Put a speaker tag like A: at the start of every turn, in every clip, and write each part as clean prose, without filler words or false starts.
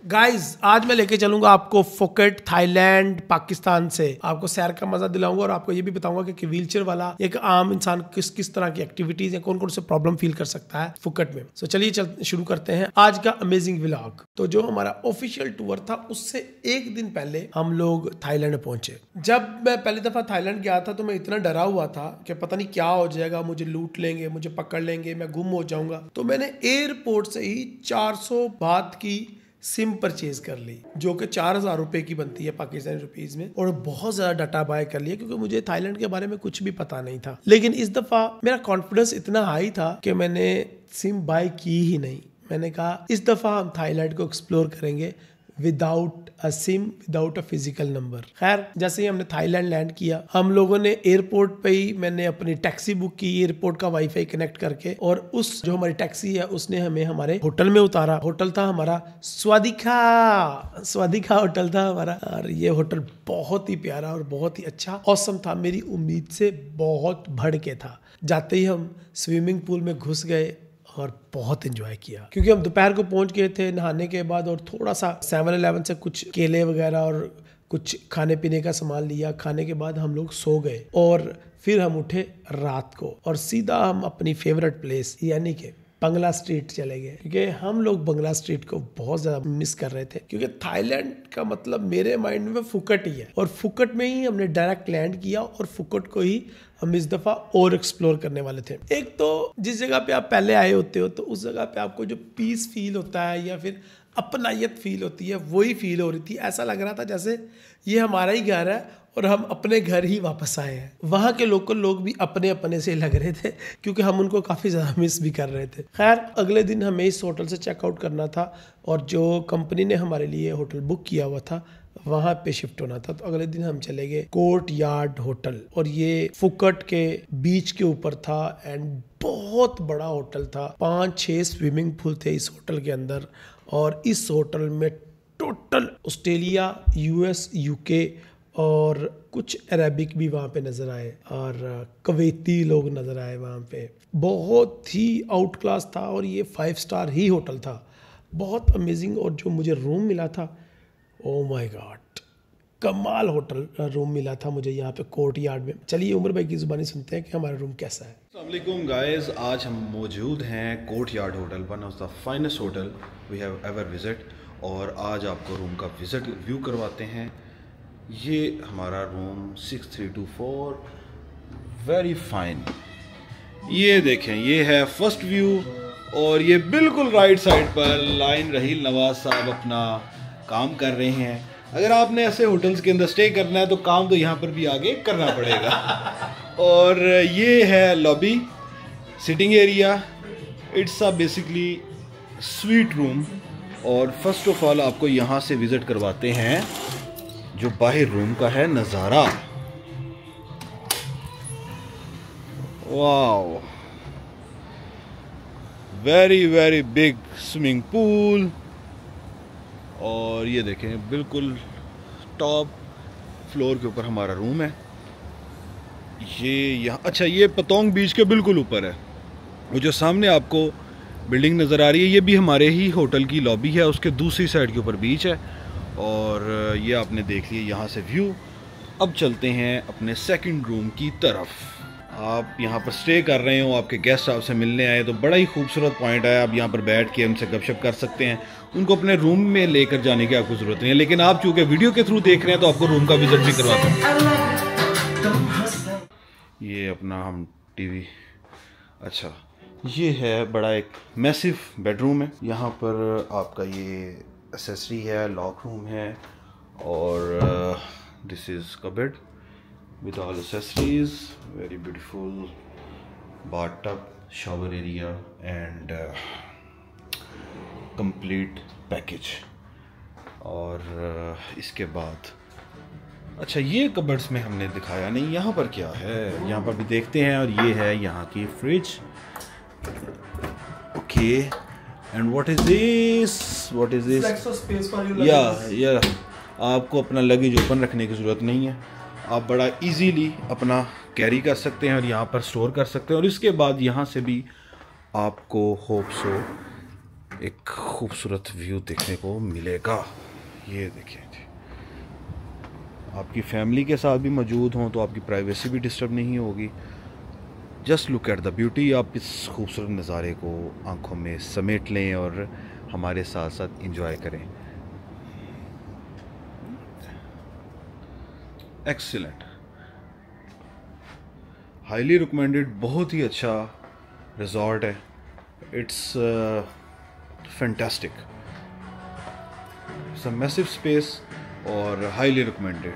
A: Guys आज मैं लेके चलूंगा आपको फुकेट थाईलैंड पाकिस्तान से। आपको सैर का मजा दिलाऊंगा और आपको ये भी बताऊंगा कि व्हीलचेयर वाला एक आम इंसान किस किस तरह की एक्टिविटीज या कौन कौन से प्रॉब्लम फील कर सकता है फुकेट में। सो चलिए शुरू करते हैं आज का अमेजिंग व्लॉग। तो जो हमारा ऑफिशियल टूर था उससे एक दिन पहले हम लोग थाईलैंड पहुंचे। जब मैं पहली दफा थाईलैंड गया था तो मैं इतना डरा हुआ था कि पता नहीं क्या हो जाएगा, मुझे लूट लेंगे, मुझे पकड़ लेंगे, मैं गुम हो जाऊंगा। तो मैंने एयरपोर्ट से ही 400 बात की सिम परचेज कर ली जो कि 4,000 रुपए की बनती है पाकिस्तानी रुपीज में, और बहुत ज्यादा डाटा बाय कर लिया क्योंकि मुझे थाईलैंड के बारे में कुछ भी पता नहीं था। लेकिन इस दफा मेरा कॉन्फिडेंस इतना हाई था कि मैंने सिम बाय की ही नहीं। मैंने कहा इस दफा हम थाईलैंड को एक्सप्लोर करेंगे without a SIM, without a physical number. खैर जैसे ही हमने थाईलैंड लैंड किया, हम लोगों ने एयरपोर्ट पे ही मैंने अपनी टैक्सी बुक की एयरपोर्ट का वाईफाई कनेक्ट करके, और उस जो हमारी टैक्सी है उसने हमें हमारे होटल में उतारा। होटल था हमारा स्वादिका होटल था हमारा, और ये होटल बहुत ही प्यारा और बहुत ही अच्छा औसम था। मेरी उम्मीद से बहुत बढ़ के था। जाते ही हम स्विमिंग पूल में घुस गए और बहुत एंजॉय किया क्योंकि हम दोपहर को पहुंच गए थे नहाने के बाद, और थोड़ा सा 7-Eleven से कुछ केले वगैरह और कुछ खाने पीने का सामान लिया। खाने के बाद हम लोग सो गए और फिर हम उठे रात को और सीधा हम अपनी फेवरेट प्लेस यानी कि बंगला स्ट्रीट चले गए, क्योंकि हम लोग बंगला स्ट्रीट को बहुत ज्यादा मिस कर रहे थे। क्योंकि थाईलैंड का मतलब मेरे माइंड में फुकेट ही है, और फुकेट में ही हमने डायरेक्ट लैंड किया और फुकेट को ही हम इस दफा और एक्सप्लोर करने वाले थे। एक तो जिस जगह पे आप पहले आए होते हो तो उस जगह पे आपको जो पीस फील होता है या फिर अपनायत फील होती है, वही फील हो रही थी। ऐसा लग रहा था जैसे ये हमारा ही घर है और हम अपने घर ही वापस आए हैं। वहाँ के लोकल लोग भी अपने अपने से लग रहे थे क्योंकि हम उनको काफ़ी ज़्यादा मिस भी कर रहे थे। खैर अगले दिन हमें इस होटल से चेकआउट करना था और जो कंपनी ने हमारे लिए होटल बुक किया हुआ था वहाँ पे शिफ्ट होना था। तो अगले दिन हम चले गए कोर्ट यार्ड होटल, और ये फुकेट के बीच के ऊपर था एंड बहुत बड़ा होटल था। 5-6 स्विमिंग पूल थे इस होटल के अंदर, और इस होटल में टोटल ऑस्ट्रेलिया, US, UK और कुछ अरेबिक भी वहाँ पे नज़र आए और कवैती लोग नज़र आए वहाँ पे। बहुत ही आउट क्लास था और ये 5 स्टार ही होटल था, बहुत अमेजिंग। और जो मुझे रूम मिला था, ओह माय गॉड, कमाल होटल रूम मिला था मुझे यहाँ पे कोर्ट यार्ड में। चलिए उमर भाई की ज़ुबानी सुनते हैं कि हमारा रूम कैसा है।
B: अस्सलाम वालेकुम गाइस, आज हम मौजूद हैं courtyard hotel, one of the finest hotel we have ever visit, और आज आपको रूम का विजिट व्यू करवाते हैं। ये हमारा रूम 6324, वेरी फाइन। ये देखें, ये है फर्स्ट व्यू, और ये बिल्कुल राइट साइड पर लाइन रहील नवाज साहब अपना काम कर रहे हैं। अगर आपने ऐसे होटल्स के अंदर स्टे करना है तो काम तो यहाँ पर भी आगे करना पड़ेगा। और ये है lobby, sitting area, it's a basically suite room. और फर्स्ट ऑफ ऑल आपको यहाँ से विजिट करवाते हैं जो बाहर रूम का है नज़ारा। Wow, very very big swimming pool, और ये देखें बिल्कुल टॉप फ्लोर के ऊपर हमारा रूम है। ये यहाँ, अच्छा ये पतोंग बीच के बिल्कुल ऊपर है। वो जो सामने आपको बिल्डिंग नज़र आ रही है ये भी हमारे ही होटल की लॉबी है, उसके दूसरी साइड के ऊपर बीच है। और ये आपने देख लिया यहाँ से व्यू। अब चलते हैं अपने सेकंड रूम की तरफ। आप यहाँ पर स्टे कर रहे हो, आपके गेस्ट आपसे मिलने आए तो बड़ा ही खूबसूरत पॉइंट है। आप यहाँ पर बैठ के उनसे गपशप कर सकते हैं, उनको अपने रूम में लेकर जाने की आपको ज़रूरत नहीं है। लेकिन आप चूँकि वीडियो के थ्रू देख रहे हैं तो आपको रूम का विजिट भी करवाते हैं। ये अपना हम टीवी, अच्छा ये है बड़ा एक मैसिव बेडरूम है। यहाँ पर आपका ये एसेसरी है, लॉक रूम है, और this is cupboard with all accessories, very beautiful bathtub, shower area and complete package। और इसके बाद अच्छा ये कबर्ड्स में हमने दिखाया नहीं, यहाँ पर क्या है यहाँ पर भी देखते हैं। और ये है यहाँ की fridge, okay. And what is this, या आपको अपना लगेज ओपन रखने की ज़रूरत नहीं है, आप बड़ा इजीली अपना कैरी कर सकते हैं और यहाँ पर स्टोर कर सकते हैं। और इसके बाद यहाँ से भी आपको होप सो एक खूबसूरत व्यू देखने को मिलेगा। ये देखिए, आपकी फैमिली के साथ भी मौजूद हों तो आपकी प्राइवेसी भी डिस्टर्ब नहीं होगी। Just look at the beauty. आप इस खूबसूरत नज़ारे को आंखों में समेट लें और हमारे साथ साथ इंजॉय करें। एक्सीलेंट, हाईली रिकमेंडेड, बहुत ही अच्छा रिजॉर्ट है। It's fantastic, it's a massive space और हाईली रिकमेंडेड।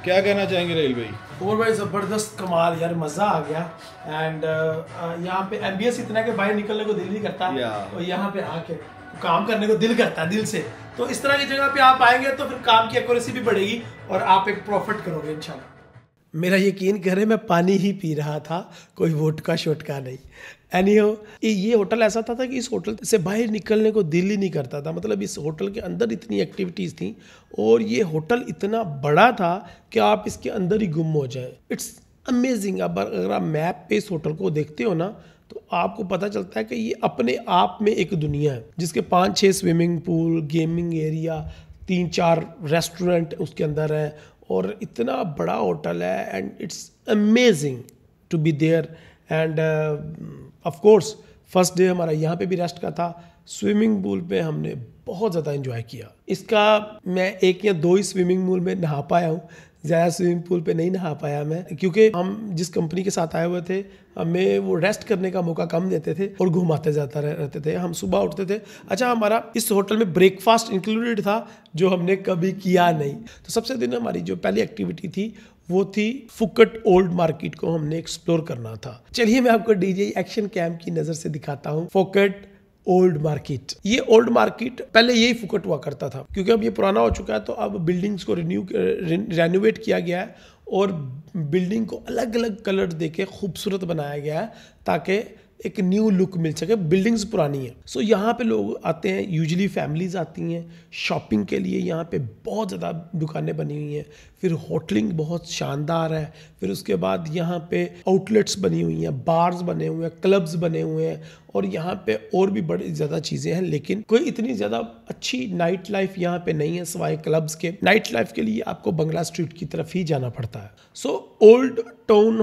B: क्या कहना चाहेंगे राहिल भाई?
A: और भाई ज़बरदस्त, कमाल यार, मज़ा आ गया। एंड यहाँ पे एम्बियंस इतना है कि बाहर निकलने को दिल नहीं करता और यहाँ पे आके काम करने को दिल करता है दिल से। तो इस तरह की जगह पे आप आएंगे तो फिर काम की एक्यूरेसी भी बढ़ेगी और आप एक प्रॉफिट करोगे इंशाल्लाह। मेरा यकीन करे, मैं पानी ही पी रहा था, कोई वोडका शोटका नहीं। एनीहो, ये होटल ऐसा था कि इस होटल से बाहर निकलने को दिल ही नहीं करता था। मतलब इस होटल के अंदर इतनी एक्टिविटीज़ थी और ये होटल इतना बड़ा था कि आप इसके अंदर ही गुम हो जाए। It's amazing. अब अगर आप मैप पे इस होटल को देखते हो ना तो आपको पता चलता है कि ये अपने आप में एक दुनिया है, जिसके 5-6 swimming pool, gaming area, 3-4 restaurant उसके अंदर है और इतना बड़ा होटल है। And it's amazing to be there. And of course first day हमारा यहाँ पे भी रेस्ट का था। स्विमिंग पूल पे हमने बहुत ज़्यादा एंजॉय किया। इसका मैं 1 या 2 ही स्विमिंग पूल में नहा पाया हूँ, ज़्यादा स्विमिंग पूल पे नहीं नहा पाया मैं, क्योंकि हम जिस कंपनी के साथ आए हुए थे हमें वो रेस्ट करने का मौका कम देते थे और घुमाते जाता रहते थे। हम सुबह उठते थे। अच्छा, हमारा इस होटल में ब्रेकफास्ट इंक्लूडेड था, जो हमने कभी किया नहीं। तो सबसे दिन हमारी जो पहली एक्टिविटी थी वो थी फुकट ओल्ड मार्केट को हमने एक्सप्लोर करना था। चलिए मैं आपको डीजे एक्शन कैम की नज़र से दिखाता हूँ फुकट ओल्ड मार्केट। ये ओल्ड मार्केट पहले यही फुकट हुआ करता था, क्योंकि अब ये पुराना हो चुका है तो अब बिल्डिंग्स को रेनोवेट किया गया है और बिल्डिंग को अलग अलग कलर देके खूबसूरत बनाया गया है ताकि एक न्यू लुक मिल सके। बिल्डिंग्स पुरानी है, सो यहाँ पे लोग आते हैं, यूजुअली फैमिलीज आती हैं शॉपिंग के लिए। यहाँ पे बहुत ज़्यादा दुकानें बनी हुई हैं, फिर होटलिंग बहुत शानदार है, फिर उसके बाद यहाँ पे आउटलेट्स बनी हुई हैं, बार्स बने हुए हैं, क्लब्स बने हुए हैं और यहाँ पे और भी बड़ी ज़्यादा चीज़ें हैं। लेकिन कोई इतनी ज़्यादा अच्छी नाइट लाइफ यहाँ पे नहीं है सिवाय क्लब्स के। नाइट लाइफ के लिए आपको बंगला स्ट्रीट की तरफ ही जाना पड़ता है। सो ओल्ड टाउन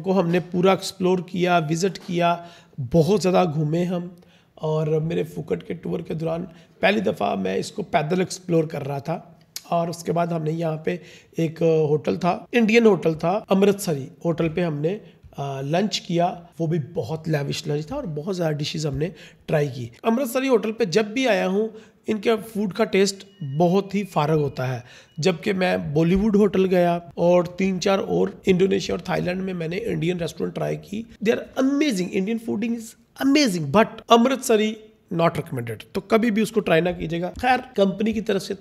A: को हमने पूरा एक्सप्लोर किया, विज़िट किया, बहुत ज़्यादा घूमे हम। और मेरे फुकट के टूर के दौरान पहली दफ़ा मैं इसको पैदल एक्सप्लोर कर रहा था। और उसके बाद हमने यहाँ पे एक होटल था, इंडियन होटल था, अमृतसरी होटल पे हमने लंच किया। वो भी बहुत लैविश लंच था और बहुत ज़्यादा डिशेस हमने ट्राई की। अमृतसरी होटल पे जब भी आया हूँ इनके फूड का टेस्ट बहुत ही फारग होता है। जबकि मैं बॉलीवुड होटल गया और 3-4 और इंडोनेशिया और थाईलैंड में मैंने इंडियन रेस्टोरेंट ट्राई की। They are amazing, Indian fooding is amazing, but Amritsari not recommended. तो कभी भी उसको ट्राई ना कीजिएगा। खैर, कंपनी की तरफ से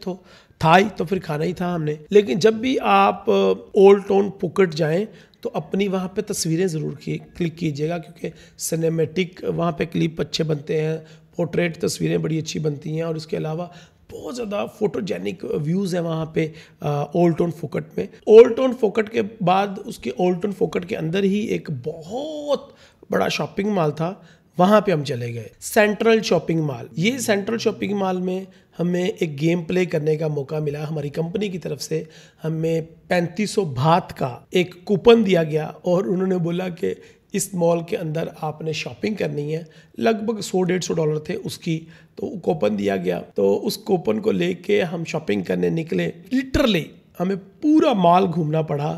A: था ही तो फिर खाना ही था हमने। लेकिन जब भी आप ओल्ड टाउन फुकट जाएं तो अपनी वहाँ पे तस्वीरें ज़रूर क्लिक कीजिएगा, क्योंकि सिनेमेटिक वहाँ पे क्लिप अच्छे बनते हैं, पोर्ट्रेट तस्वीरें बड़ी अच्छी बनती हैं और इसके अलावा बहुत ज़्यादा फोटोजेनिक व्यूज़ हैं वहाँ पे ओल्ड टाउन फुकट में। ओल्ड टाउन फुकट के बाद उसके ओल्ड टाउन फुकट के अंदर ही एक बहुत बड़ा शॉपिंग मॉल था, वहाँ पे हम चले गए, सेंट्रल शॉपिंग मॉल। ये सेंट्रल शॉपिंग मॉल में हमें एक गेम प्ले करने का मौका मिला। हमारी कंपनी की तरफ से हमें 3500 बात का एक कूपन दिया गया और उन्होंने बोला कि इस मॉल के अंदर आपने शॉपिंग करनी है। लगभग $100-150 थे उसकी, तो कूपन दिया गया। तो उस कूपन को लेके हम शॉपिंग करने निकले। लिटरली हमें पूरा मॉल घूमना पड़ा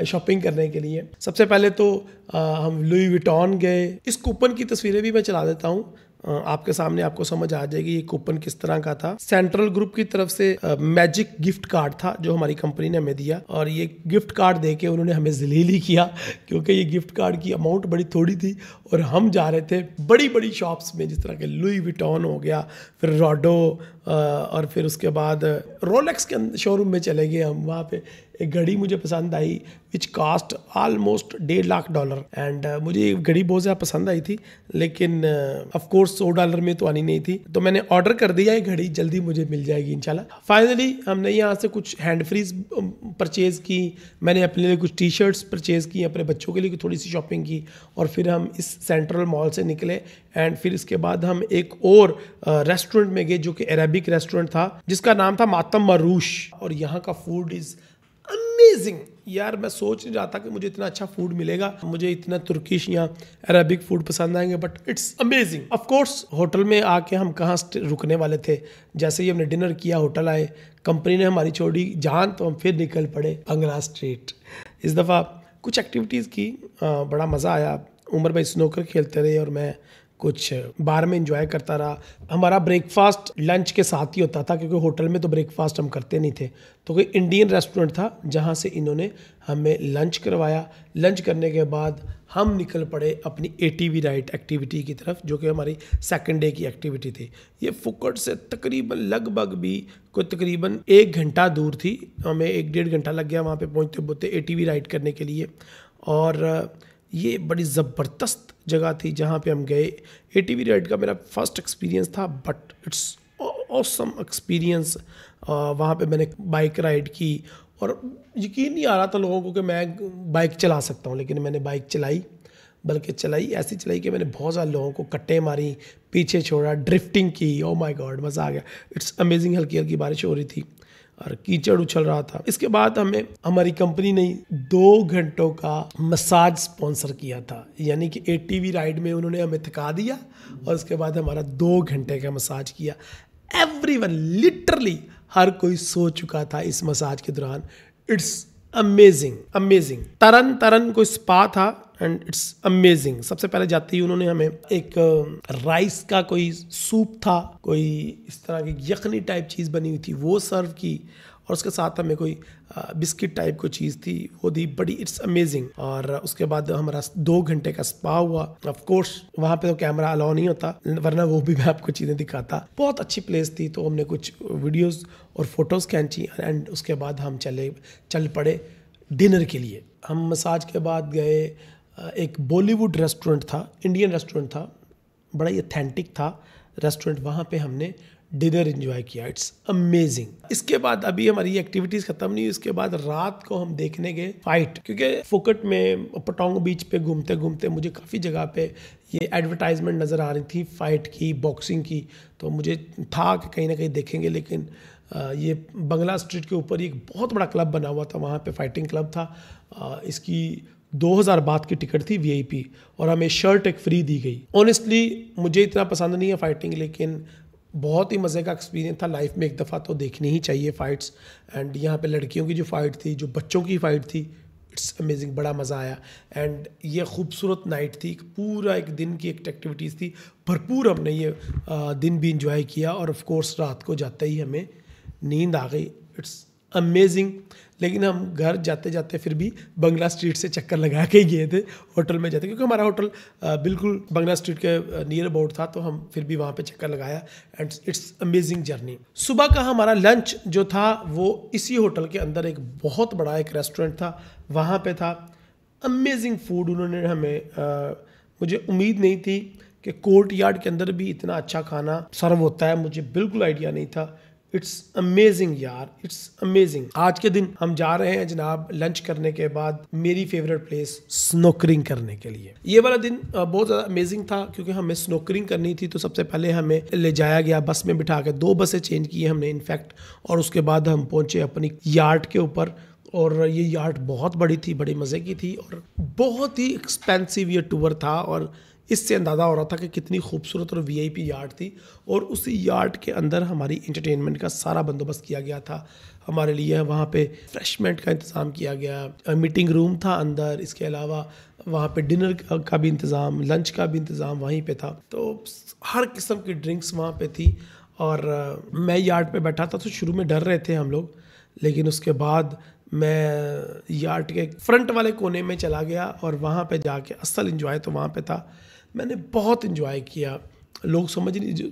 A: शॉपिंग करने के लिए। सबसे पहले तो हम लुई विटॉन गए। इस कूपन की तस्वीरें भी मैं चला देता हूँ आपके सामने, आपको समझ आ जाएगी ये कूपन किस तरह का था। सेंट्रल ग्रुप की तरफ से मैजिक गिफ्ट कार्ड था जो हमारी कंपनी ने हमें दिया और ये गिफ्ट कार्ड दे के उन्होंने हमें जलील ही किया, क्योंकि ये गिफ्ट कार्ड की अमाउंट बड़ी थोड़ी थी और हम जा रहे थे बड़ी बड़ी शॉप्स में, जिस तरह के लुई विटॉन हो गया, फिर रॉडो और फिर उसके बाद रोलेक्स के शोरूम में चले गए हम। वहाँ पे एक घड़ी मुझे पसंद आई विच कास्ट ऑलमोस्ट $1.5 लाख एंड मुझे ये घड़ी बहुत ज़्यादा पसंद आई थी, लेकिन ऑफ कोर्स $100 में तो आनी नहीं थी, तो मैंने ऑर्डर कर दिया। ये घड़ी जल्दी मुझे मिल जाएगी इंशाल्लाह। फाइनली हमने यहाँ से कुछ हैंड फ्रीज परचेज़ की, मैंने अपने लिए कुछ टी शर्ट्स परचेज़ की, अपने बच्चों के लिए थोड़ी सी शॉपिंग की, और फिर हम इस सेंट्रल मॉल से निकले एंड फिर इसके बाद हम एक और रेस्टोरेंट में गए जो कि अरेबिक रेस्टोरेंट था जिसका नाम था मातम मरूश, और यहाँ का फूड इज़ अमेजिंग। यार मैं सोच नहीं रहा था कि मुझे इतना अच्छा फूड मिलेगा, मुझे इतना तुर्किश या अरेबिक फूड पसंद आएंगे, but it's amazing. Of course hotel में आके हम कहाँ रुकने वाले थे, जैसे ही हमने डिनर किया होटल आए, कंपनी ने हमारी छोड़ी जान, तो हम फिर निकल पड़े बंगला स्ट्रीट। इस दफ़ा कुछ एक्टिविटीज़ की, बड़ा मज़ा आया। उमर भाई स्नोकर खेलते रहे और मैं कुछ बार में एंजॉय करता रहा। हमारा ब्रेकफास्ट लंच के साथ ही होता था क्योंकि होटल में तो ब्रेकफास्ट हम करते नहीं थे, तो कोई इंडियन रेस्टोरेंट था जहाँ से इन्होंने हमें लंच करवाया। लंच करने के बाद हम निकल पड़े अपनी ATV राइड एक्टिविटी की तरफ, जो कि हमारी सेकंड डे की एक्टिविटी थी। ये फुकट से तकरीबन लगभग भी कोई तकरीबन 1 घंटा दूर थी, हमें 1-1.5 घंटा लग गया वहाँ पे पहुँचते पहुँचते ATV राइड करने के लिए। और ये बड़ी ज़बरदस्त जगह थी जहाँ पे हम गए। ATV राइड का मेरा फर्स्ट एक्सपीरियंस था, बट इट्स ऑसम एक्सपीरियंस। वहाँ पे मैंने बाइक राइड की और यकीन नहीं आ रहा था लोगों को कि मैं बाइक चला सकता हूँ, लेकिन मैंने बाइक चलाई, बल्कि चलाई ऐसी चलाई कि मैंने बहुत सारे लोगों को कट्टे मारी, पीछे छोड़ा, ड्रिफ्टिंग की। ओ माय गॉड, मज़ा आ गया। It's amazing. हल्की हल्की बारिश हो रही थी और कीचड़ उछल रहा था। इसके बाद हमें हमारी कंपनी ने 2 घंटों का मसाज स्पॉन्सर किया था, यानी कि ATV राइड में उन्होंने हमें थका दिया और उसके बाद हमारा 2 घंटे का मसाज किया। एवरीवन, लिटरली हर कोई सो चुका था इस मसाज के दौरान। It's amazing amazing. तरन कोई स्पा था एंड इट्स अमेजिंग। सबसे पहले जाते ही उन्होंने हमें एक राइस का कोई सूप था, कोई इस तरह की यखनी टाइप चीज़ बनी हुई थी, वो सर्व की, और उसके साथ हमें कोई बिस्किट टाइप कोई चीज़ थी, वो दी। बड़ी इट्स अमेजिंग। और उसके बाद हमारा 2 घंटे का स्पा हुआ। ऑफ कोर्स वहाँ पे तो कैमरा अलाउ नहीं होता, वरना वो भी मैं आपको चीज़ें दिखाता। बहुत अच्छी प्लेस थी, तो हमने कुछ वीडियोस और फोटोज़ खींची एंड उसके बाद हम चल पड़े डिनर के लिए। हम मसाज के बाद गए, एक बॉलीवुड रेस्टोरेंट था, इंडियन रेस्टोरेंट था, बड़ा ही ऑथेंटिक था रेस्टोरेंट, वहाँ पे हमने डिनर एंजॉय किया। It's amazing. इसके बाद अभी हमारी एक्टिविटीज़ ख़त्म नहीं हुई, इसके बाद रात को हम देखने गए फाइट, क्योंकि फुकट में पटोंग बीच पे घूमते घूमते मुझे काफ़ी जगह पे ये एडवर्टाइजमेंट नज़र आ रही थी फाइट की, बॉक्सिंग की, तो मुझे था कि कहीं ना कहीं देखेंगे। लेकिन ये बंगला स्ट्रीट के ऊपर एक बहुत बड़ा क्लब बना हुआ था, वहाँ पे फाइटिंग क्लब था। इसकी 2000 बात की टिकट थी VIP, और हमें शर्ट एक फ्री दी गई। ऑनेस्टली मुझे इतना पसंद नहीं है फाइटिंग, लेकिन बहुत ही मज़े का एक्सपीरियंस था। लाइफ में एक दफ़ा तो देखनी ही चाहिए फ़ाइट्स। एंड यहाँ पे लड़कियों की जो फ़ाइट थी, जो बच्चों की फ़ाइट थी, इट्स अमेजिंग, बड़ा मज़ा आया। एंड ये खूबसूरत नाइट थी, पूरा एक दिन की एक एक्टिविटीज़ थी, भरपूर हमने ये दिन भी इंजॉय किया, और ऑफ कोर्स रात को जाते ही हमें नींद आ गई। It's amazing. लेकिन हम घर जाते जाते फिर भी बंगला स्ट्रीट से चक्कर लगा के गए थे होटल में जाते, क्योंकि हमारा होटल बिल्कुल बंगला स्ट्रीट के नियर अबाउट था, तो हम फिर भी वहाँ पे चक्कर लगाया। And it's amazing journey. सुबह का हमारा लंच जो था वो इसी होटल के अंदर एक बहुत बड़ा एक रेस्टोरेंट था, वहाँ पे था। अमेजिंग फूड उन्होंने हमें मुझे उम्मीद नहीं थी कि कोर्ट यार्ड के अंदर भी इतना अच्छा खाना सर्व होता है, मुझे बिल्कुल आइडिया नहीं था। इट्स अमेजिंग यार, इट्स अमेजिंग। आज के दिन हम जा रहे हैं जनाब लंच करने के बाद मेरी फेवरेट प्लेस स्नोकरिंग करने के लिए। ये वाला दिन बहुत ज़्यादा अमेजिंग था, क्योंकि हमें स्नोकरिंग करनी थी। तो सबसे पहले हमें ले जाया गया, बस में बिठा के 2 बसें चेंज की हमने इनफैक्ट, और उसके बाद हम पहुँचे अपनी यार्ड के ऊपर। और ये यार्ड बहुत बड़ी थी, बड़ी मज़े की थी, और बहुत ही एक्सपेंसिव ये टूर था। और इससे अंदाज़ा हो रहा था कि कितनी खूबसूरत और VIP यार्ड थी। और उसी यार्ड के अंदर हमारी इंटरटेनमेंट का सारा बंदोबस्त किया गया था हमारे लिए। वहाँ पे फ्रेशमेंट का इंतज़ाम किया गया, मीटिंग रूम था अंदर, इसके अलावा वहाँ पे डिनर का भी इंतज़ाम, लंच का भी इंतज़ाम वहीं पे था। तो हर किस्म की ड्रिंक्स वहाँ पे थी। और मैं यार्ड पे बैठा था, तो शुरू में डर रहे थे हम लोग, लेकिन उसके बाद मैं यार्ड के फ्रंट वाले कोने में चला गया, और वहाँ पे जाके असल इंजॉय तो वहाँ पे था। मैंने बहुत इंजॉय किया। लोग समझ नहीं,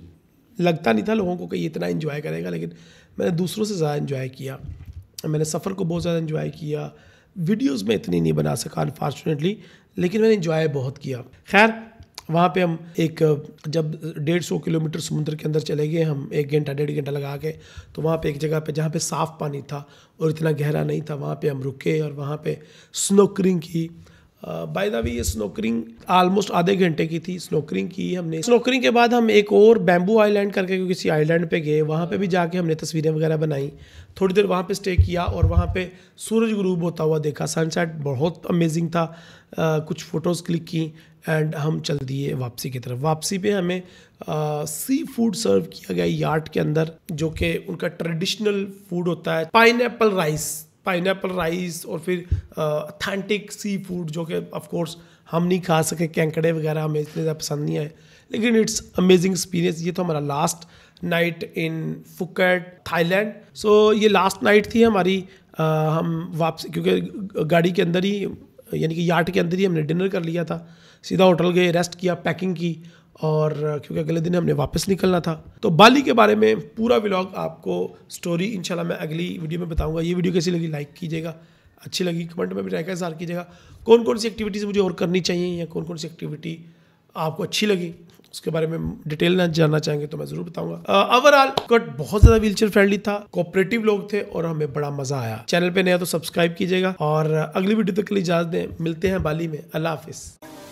A: लगता नहीं था लोगों को कि ये इतना इंजॉय करेगा, लेकिन मैंने दूसरों से ज़्यादा इंजॉय किया। मैंने सफ़र को बहुत ज़्यादा इन्जॉय किया। वीडियोस में इतनी नहीं बना सका अनफॉर्चुनेटली, लेकिन मैंने इन्जॉय बहुत किया। खैर वहाँ पे हम जब 150 किलोमीटर समुद्र के अंदर चले गए हम, 1 घंटा 1.5 घंटा लगा के, तो वहाँ पे एक जगह पे जहाँ पे साफ़ पानी था और इतना गहरा नहीं था, वहाँ पे हम रुके और वहाँ पे स्नोकरिंग की। बाय द वे ये स्नोकरिंग ऑलमोस्ट आधे घंटे की थी। स्नोकरिंग की हमने। स्नोकरिंग के बाद हम एक और बैम्बू आइलैंड करके किसी आइलैंड पे गए, वहाँ पे भी जाके हमने तस्वीरें वगैरह बनाई, थोड़ी देर वहाँ पे स्टे किया और वहाँ पे सूरज गुरूब होता हुआ देखा। सनसेट बहुत अमेजिंग था। कुछ फ़ोटोज़ क्लिक की एंड हम चल दिए वापसी की तरफ। वापसी पे हमें सी फूड सर्व किया गया यार्ड के अंदर, जो कि उनका ट्रेडिशनल फूड होता है, पाइनएप्पल राइस और फिर ऑथेंटिक सी फूड, जो कि ऑफ कोर्स हम नहीं खा सके, कैंकड़े वगैरह हमें इतने ज़्यादा पसंद नहीं आए, लेकिन इट्स अमेजिंग एक्सपीरियंस। ये तो हमारा last night in Phuket Thailand. So ये लास्ट नाइट थी हमारी। हम वापस, क्योंकि गाड़ी के अंदर ही, यानी कि यार्ड के अंदर ही हमने डिनर कर लिया था, सीधा होटल गए, रेस्ट किया, पैकिंग की, और क्योंकि अगले दिन हमने वापस निकलना था। तो बाली के बारे में पूरा व्लॉग आपको स्टोरी इंशाल्लाह मैं अगली वीडियो में बताऊंगा। ये वीडियो कैसी लगी लाइक कीजिएगा, अच्छी लगी कमेंट में भी राय का इज़हार कीजिएगा। कौन कौन सी एक्टिविटीज़ मुझे और करनी चाहिए या कौन कौन सी एक्टिविटी आपको अच्छी लगी, उसके बारे में डिटेल ना जानना चाहेंगे तो मैं ज़रूर बताऊंगा। ओवरऑल कट बहुत ज़्यादा व्हीलचेयर फ्रेंडली था, कोऑपरेटिव लोग थे और हमें बड़ा मज़ा आया। चैनल पे नया तो सब्सक्राइब कीजिएगा और अगली वीडियो तक के लिए इजाज़त दें। मिलते हैं बाली में। अल्लाह हाफिज़।